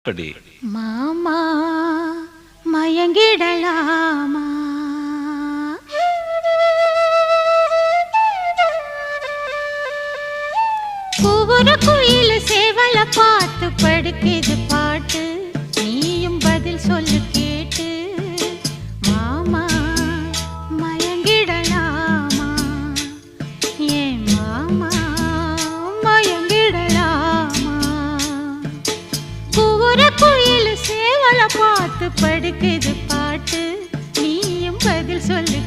படி மாமா மயங்கிடலாமா? ஒவ்வொரு குயில் சேவல பார்த்து படுக்குது பாட்டு, நீயும் பதில் சொல்லு கேட்டு. மாமா மயங்கிடலாமா? ஏன் மாமா மயங்கிடலாமா? ஒவ்வொரு குயில் சேவல பார்த்து படுக்குது பாட்டு, நீயும் பதில் சொல்லு